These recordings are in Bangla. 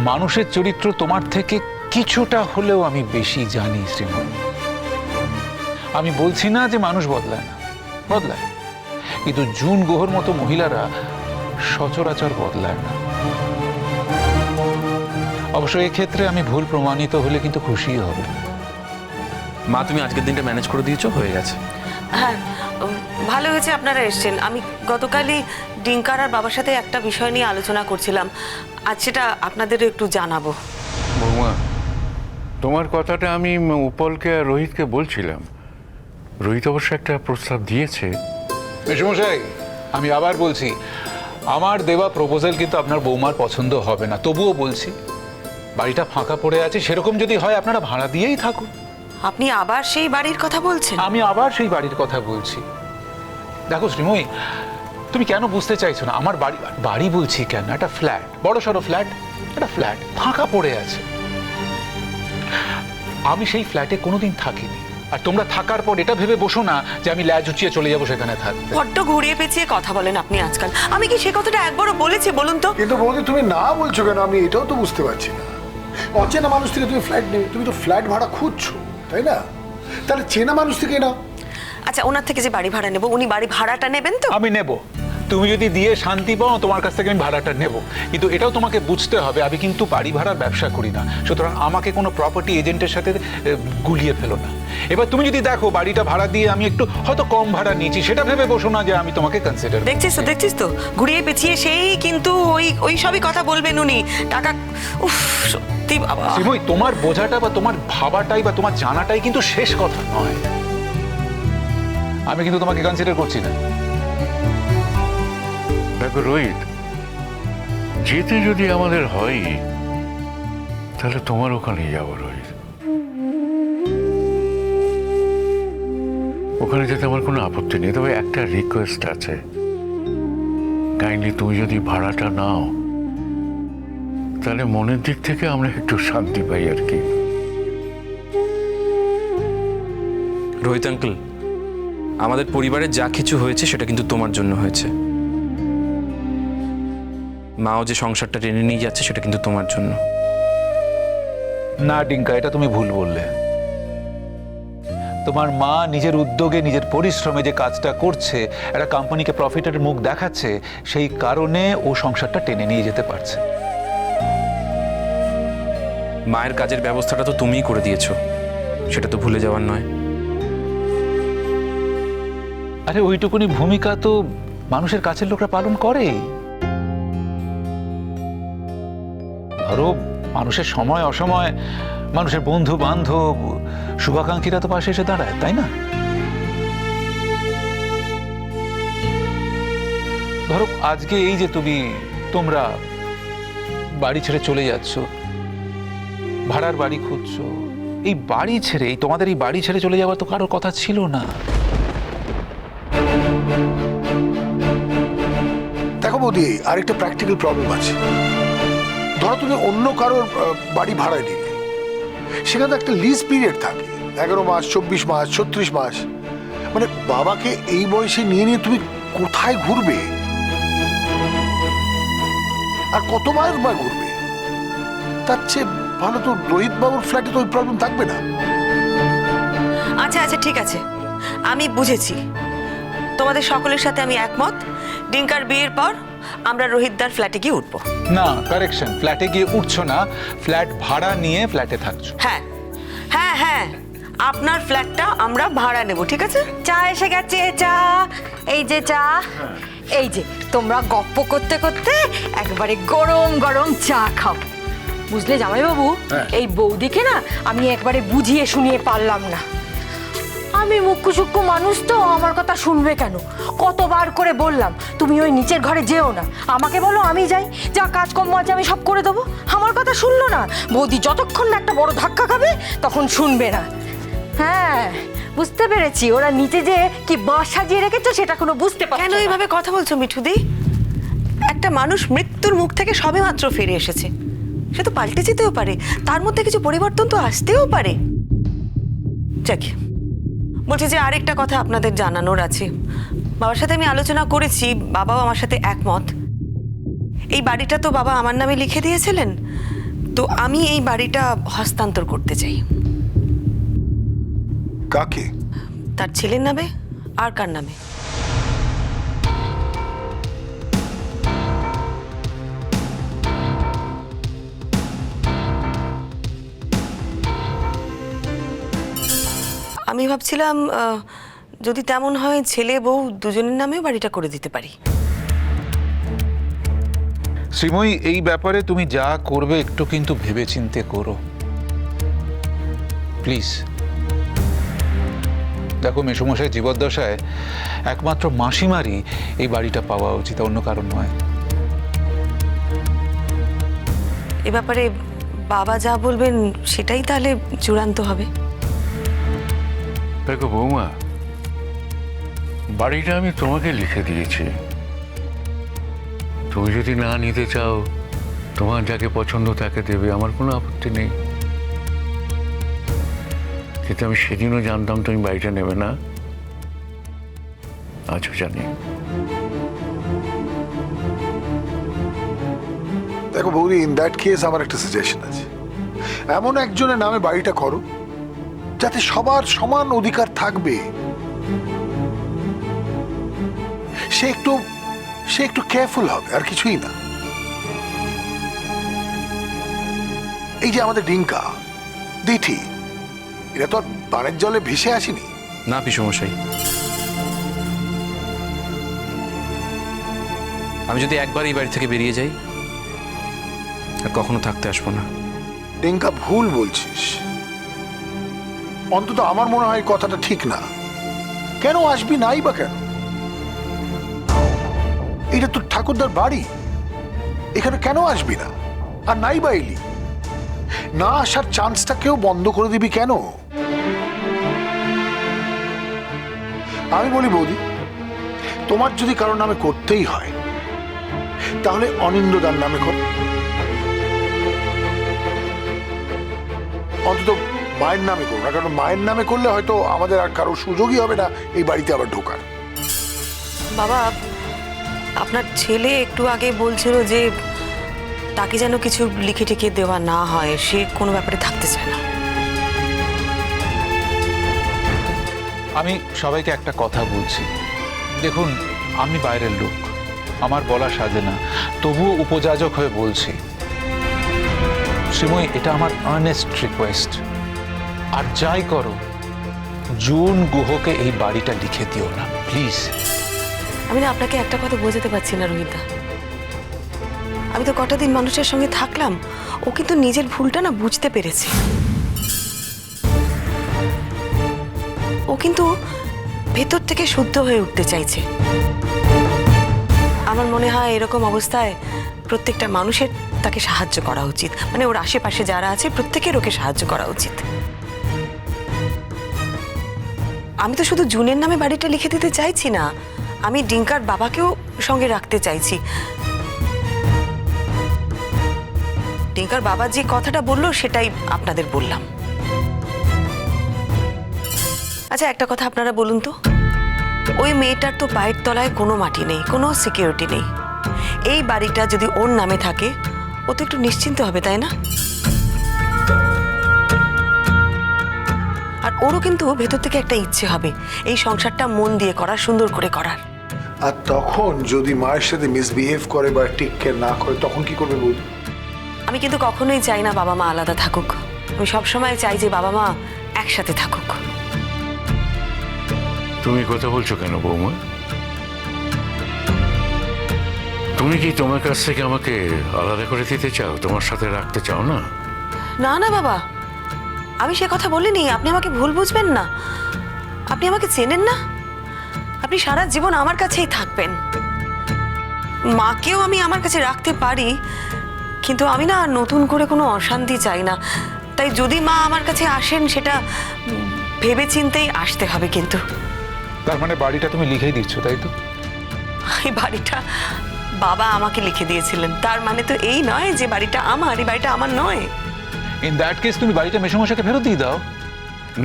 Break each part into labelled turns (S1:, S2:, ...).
S1: মানুষের চরিত্র তোমার থেকে কিছুটা হলেও আমি বেশি জানি শ্রীমন। আমি বলছি না যে মানুষ বদলায় না, বদলায়, কিন্তু জুন গুহর মতো মহিলারা সচরাচর বদলায় না। অবশ্য এক্ষেত্রে আমি ভুল প্রমাণিত হলে কিন্তু খুশি হবে।
S2: মা, তুমি আজকের দিনটা ম্যানেজ করে দিয়েছো, হয়ে গেছে।
S3: হ্যাঁ, ভালো হয়েছে আপনারা এসেছেন। আমি গতকালই ডিঙ্কার আর বাবার সাথে একটা বিষয় নিয়ে আলোচনা করছিলাম, আজ সেটা আপনাদের একটু জানাবো।
S4: বৌমা, তোমার কথাটা আমি উপলকে আর রোহিতকে বলছিলাম। রোহিত অবশ্য একটা প্রস্তাব দিয়েছে।
S1: মেশমশাই, আমি আবার বলছি, আমার দেওয়া প্রপোজাল কিন্তু আপনার বৌমার পছন্দ হবে না। তবুও বলছি, বাড়িটা ফাঁকা পড়ে আছে, সেরকম যদি হয় আপনারা ভাড়া দিয়েই থাকুন।
S3: আপনি আবার সেই বাড়ির কথা বলছেন?
S1: আমি আবার সেই বাড়ির কথা বলছি। দেখো শ্রীময়ী, তুমি কেন বুঝতে চাইছো না? আমার বাড়ি বাড়ি বলছি কেন, একটা ফ্ল্যাট, বড় সড়ো ফ্ল্যাট, একটা ফ্ল্যাট ফাঁকা পড়ে আছে। আমি সেই ফ্ল্যাটে কোনোদিন থাকিনি, আর তোমরা থাকার পর এটা ভেবে বসো না যে আমি ল্যাজ উঁচিয়ে চলে যাবো সেখানে থাকতে।
S3: বড্ড ঘুরিয়ে পেঁচিয়ে কথা বলেন আপনি আজকাল। আমি কি সে কথাটা একবারও বলেছি বলুন তো?
S5: কিন্তু বৌদি তুমি না বলছো কেন, আমি এটাও তো বুঝতে পারছি না। অচেনা মানুষ থেকে তুমি ফ্ল্যাট নেবে, তুমি তো ফ্ল্যাট ভাড়া খুঁজছো, তাই না? তাহলে চেনা মানুষ থেকে নাও।
S3: আচ্ছা, ওনার থেকে যে বাড়ি ভাড়া নেব, উনি বাড়ি ভাড়াটা নেবেন তো?
S1: আমি নেব, তুমি যদি দিয়ে শান্তি পাও তোমার কাছ থেকে আমি ভাড়াটা নেব, কিন্তু এটাও তোমাকে বুঝতে হবে আমি কিন্তু বাড়ি ভাড়ার ব্যবসা করি না। সুতরাং আমাকে কোনো প্রপার্টি এজেন্টের সাথে গুলিয়ে ফেলো না। এবার তুমি যদি দেখো বাড়িটা ভাড়া দিয়ে আমি একটু হয়তো কম ভাড়া নিয়েছি, সেটা ভেবে বসো না যে আমি তোমাকে কনসিডার।
S3: দেখছিস তো ঘুরিয়ে পেঁচিয়ে সেই কিন্তু ওই সবই কথা বলবেন উনি। টাকা, উফ, সত্যি বাবা।
S1: শ্রীময়ী, তোমার বোঝাটা বা তোমার ভাবাটাই বা তোমার জানাটাই কিন্তু শেষ কথা নয়। আমি কিন্তু তোমাকে কনসিডার করছি না।
S4: দেখো রোহিত, যেতে যদি আমাদের হয় তাহলে তোমার ওখানেই যাবো রোহিত। ওখানে যেতে আমার কোনো আপত্তি নেই, তবে একটা রিকোয়েস্ট আছে। কাইন্ডলি তুমি যদি ভাড়াটা নাও তাহলে মনের দিক থেকে আমরা একটু শান্তি পাই আর কি।
S2: রোহিত আঙ্কেল, আমাদের পরিবারে যা কিছু হয়েছে সেটা কিন্তু তোমার জন্য হয়েছে। মাও যে সংসারটা টেনে নিয়ে যাচ্ছে সেটা কিন্তু তোমার জন্য।
S1: না ডিঙ্কা, এটা তুমি ভুল বললে। তোমার মা নিজের উদ্যোগে নিজের পরিশ্রমে যে কাজটা করছে, একটা কোম্পানিকে প্রফিটের মুখ দেখাচ্ছে, সেই কারণে ও সংসারটা টেনে নিয়ে যেতে পারছে।
S2: মায়ের কাজের ব্যবস্থাটা তো তুমিই করে দিয়েছো, সেটা তো ভুলে যাওয়ার নয়।
S1: আরে ওইটুকুনি ভূমিকা তো মানুষের কাছের লোকরা পালন করে। ধরো মানুষের সময় অসময় মানুষের বন্ধু বান্ধব শুভাকাঙ্ক্ষীরা তো পাশে এসে দাঁড়ায়, তাই না? ধরো আজকে এই যে তোমরা বাড়ি ছেড়ে চলে যাচ্ছ, ভাড়ার বাড়ি খুঁজছো, এই বাড়ি ছেড়ে তোমাদের এই বাড়ি ছেড়ে চলে যাওয়ার তো কারোর কথা ছিল না।
S5: দেখো বৌদি, আরেকটা প্র্যাকটিক্যাল প্রবলেম আছে। ধরো তুমি অন্য কারোর বাড়ি ভাড়ায় নিলে, সেখানে তো একটা লিজ পিরিয়ড থাকে, 11 মাস, 24 মাস, 36 মাস। মানে বাবাকে এই বয়সে নিয়ে নিয়ে তুমি কোথায় ঘুরবে, আর কতবার ঘুরবে? তার চেয়ে ভালো তো রোহিত বাবুর ফ্ল্যাটে তো ওই প্রবলেম থাকবে না।
S3: আচ্ছা আচ্ছা, ঠিক আছে, আমি বুঝেছি। তোমাদের সকলের সাথে আমি একমত। ডিঙ্কার বিয়ের পর আমরা রোহিতদার ফ্ল্যাটে গিয়ে উঠবো।
S1: না, কারেকশন, ফ্ল্যাটে গিয়ে উঠছো না, ফ্ল্যাট ভাড়া নিয়ে ফ্ল্যাটে থাকছো।
S3: হ্যাঁ হ্যাঁ হ্যাঁ, আপনার ফ্ল্যাটটা আমরা ভাড়া নেব, ঠিক আছে?
S6: চা এসে গেছে, চা। এই যে চা, এই যে তোমরা গপ্প করতে করতে একবারে গরম গরম চা খাও। বুঝলে জামাইবাবু, এই বৌদিকে না আমি একবারে বুঝিয়ে শুনিয়ে পারলাম না। আমি মুখ্য সূক্ষ্ম মানুষ তো, আমার কথা শুনবে কেন? কতবার করে বললাম তুমি ওই নিচের ঘরে যেও না, আমাকে বলো আমি যাই, যা কাজকর্ম আছে আমি সব করে দেবো। আমার কথা শুনলো না। বৌদি যতক্ষণ না একটা বড় ধাক্কা খাবে তখন শুনবে না। হ্যাঁ, বুঝতে পেরেছি, ওরা নিচে যে কি বাঁশ সাজিয়ে রেখেছো সেটা কোনো বুঝতে পারছো
S3: কেন
S6: না।
S3: এইভাবে কথা বলছো মিঠুদি? একটা মানুষ মৃত্যুর মুখ থেকে সবেমাত্র ফিরে এসেছে, সে তো পাল্টে যেতেও পারে, তার মধ্যে কিছু পরিবর্তন তো আসতেও পারে। যাক, বলছি যে আরেকটা কথা আপনাদের জানানোর আছে। বাবার সাথে আমি আলোচনা করেছি, বাবাও আমার সাথে একমত। এই বাড়িটা তো বাবা আমার নামে লিখে দিয়েছিলেন, তো আমি এই বাড়িটা হস্তান্তর করতে চাই।
S5: কাকে?
S3: তার ছেলের নামে আর কার নামে? আমি ভাবছিলাম যদি তেমন হয় ছেলে বউ দুজনের নামেও বাড়িটা করে দিতে পারি।
S1: শ্রীময়ী, এই ব্যাপারে তুমি যা করবে একটু কিন্তু ভেবেচিন্তে করো প্লিজ। দেখো, মেসোমশাই জীবদ্দশায় একমাত্র মাসিমারই এই বাড়িটা পাওয়া উচিত, অন্য কারণ নয়।
S3: এ ব্যাপারে বাবা যা বলবেন সেটাই তাহলে চূড়ান্ত হবে।
S4: দেখো বৌমা, বাড়িটা আমি তোমাকে লিখে দিয়েছি। তুমি যদি না নিতে চাও, তোমার যাকে পছন্দ তাকে দেবে, আমার কোনো আপত্তি নেই। কিন্তু আমি সেদিনও জানতাম তুমি বাড়িটা নেবে না, আজও জানি।
S5: দেখো বৌদি, ইন দ্যাট কেস আমার একটা সাজেশন আছে। এমন একজনের নামে বাড়িটা করো যাতে সবার সমান অধিকার থাকবে। সে একটু কেয়ারফুল হবে, আর কিছুই না। এই যে আমাদের ডিঙ্কা, দিঠি, এরা তো আর বানের জলে ভেসে আসেনি।
S2: না পিসমশাই, আমি যদি একবার এই বাড়ি থেকে বেরিয়ে যাই আর কখনো থাকতে আসবো না।
S5: ডিঙ্কা, ভুল বলছিস। অন্তত আমার মনে হয় কথাটা ঠিক না। কেন আসবি নাই বা কেন? এটা তো ঠাকুরদার বাড়ি, এখানে কেন আসবি না? আর নাই বা এলি, না আসার চান্সটাকেও বন্ধ করে দিবি কেন? আমি বলি বৌদি, তোমার যদি কারোর নামে করতেই হয় তাহলে অনিন্দ্যদার নামে কর। অন্তত মায়ের নামে করো না, কারণ মায়ের নামে করলে হয়তো আমাদের আর কারো সুযোগই হবে না এই বাড়িতে আবার ঢোকার।
S3: বাবা, আপনার ছেলে একটু আগে বলছিল যে তাকে যেন কিছু লিখে টিখে দেওয়া না হয়, সে কোনো ব্যাপারে থাকতে চায় না।
S1: আমি সবাইকে একটা কথা বলছি, দেখুন, আমি বাইরের লোক, আমার বলা সাজে না, তবুও উপযাজক হয়ে বলছি, শ্রীময়ী, এটা আমার আর্নেস্ট রিকোয়েস্ট। আর যাই করো, জুন গুহকে এই বাড়িটা লিখে দিও না প্লিজ।
S3: আমি না আপনাকে একটা কথা বোঝাতে পারছি না রোহিতদা। আমি তো কটা দিন মানুষের সঙ্গে থাকলাম, ও কিন্তু নিজের ভুলটা না বুঝতে পেরেছে। ও কিন্তু ভেতর থেকে শুদ্ধ হয়ে উঠতে চাইছে। আমার মনে হয় এরকম অবস্থায় প্রত্যেকটা মানুষের তাকে সাহায্য করা উচিত, মানে ওর আশেপাশে যারা আছে প্রত্যেকের ওকে সাহায্য করা উচিত। আমি তো শুধু জুনের নামে বাড়িটা লিখে দিতে চাইছি না, আমি ডিঙ্কার বাবাকেও সঙ্গে রাখতে চাইছি। ডিঙ্কার বাবা যে কথাটা বললো সেটাই আপনাদের বললাম। আচ্ছা, একটা কথা আপনারা বলুন তো, ওই মেয়েটার তো পায়ের তলায় কোনো মাটি নেই, কোনো সিকিউরিটি নেই। এই বাড়িটা যদি ওর নামে থাকে, ও তো একটু নিশ্চিন্ত হবে, তাই না? আর ওরও কিন্তু ভেতর থেকে একটা ইচ্ছে হবে এই সংসারটা মন দিয়ে করার, সুন্দর করে করার।
S5: আর তখন যদি মায়ের সাথে মিসবিহেভ করে বা টেক কেয়ার না করে, তখন কি করবে বৌদি?
S3: আমি কিন্তু কখনোই চাই না বাবা মা আলাদা থাকুক। আমি সবসময় চাই যে বাবা মা একসাথে থাকুক।
S4: তুমি কথা বলছো কেন বৌমা? তুমি কি তোমার কাছ থেকে আমাকে আলাদা করে দিতে চাও, তোমার সাথে রাখতে চাও না?
S3: না না বাবা, আমি সে কথা বলিনি। আপনি আমাকে ভুল বুঝবেন না। আপনি আমাকে চেনেন না। আপনি সারা জীবন আমার কাছেই থাকবেন। মাকেও আমি আমার কাছে রাখতে পারি, কিন্তু আমি না নতুন করে কোনো অশান্তি চাই না। তাই যদি মা আমার কাছে আসেন, সেটা ভেবে চিন্তেই আসতে হবে। কিন্তু
S1: তার মানে বাড়িটা তুমি লিখেই দিচ্ছ, তাই তো?
S3: এই বাড়িটা বাবা আমাকে লিখে দিয়েছিলেন, তার মানে তো এই নয় যে বাড়িটা আমার। এই বাড়িটা আমার নয়।
S1: ইন দ্যাট কেস তুমি বাড়িটা মেসোমশাইকে ফেরত দিয়ে দাও।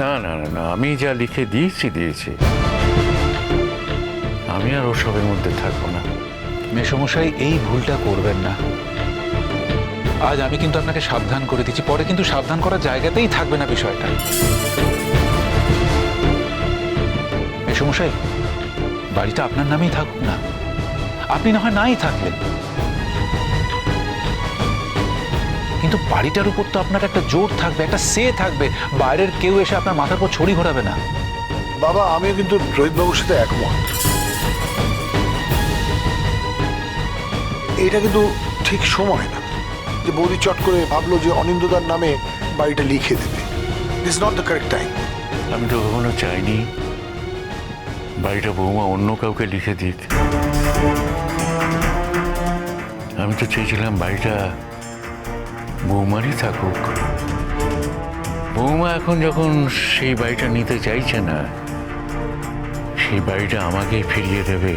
S4: না না না না, আমি যা লিখে দিয়েছি। আমি আর ওসবের মধ্যে থাকবো না।
S1: মেসোমশাই এই ভুলটা করবেন না। আজ আমি কিন্তু আপনাকে সাবধান করে দিচ্ছি, পরে কিন্তু সাবধান করার জায়গাতেই থাকবে না বিষয়টা। মেসোমশাই, বাড়িটা আপনার নামেই থাকুক না, আপনি না হয় নাই থাকলেন, কিন্তু বাড়িটার উপর তো আপনার একটা জোর থাকবে, একটা সে থাকবে, বাইরের কেউ এসে আপনার মাথার উপর ছড়ি ঘোরাবে না।
S5: বাবা, আমিও কিন্তু রোহিতবাবুর সাথে একমত। এটা কিন্তু ঠিক সময় না যে বৌদি চট করে ভাবলো যে অনিন্দদার নামে বাড়িটা লিখে দেবে। This not the correct time.
S4: আমি তো কখনো চাইনি বাড়িটা বৌমা অন্য কাউকে লিখে দিক। আমি তো চেয়েছিলাম বাড়িটা বৌমারই থাকুক। বৌমা এখন যখন সেই বাড়িটা নিতে চাইছে না, সেই বাড়িটা আমাকেই ফিরিয়ে দেবে,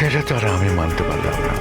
S4: এটা তো আর আমি মানতে পারলাম না।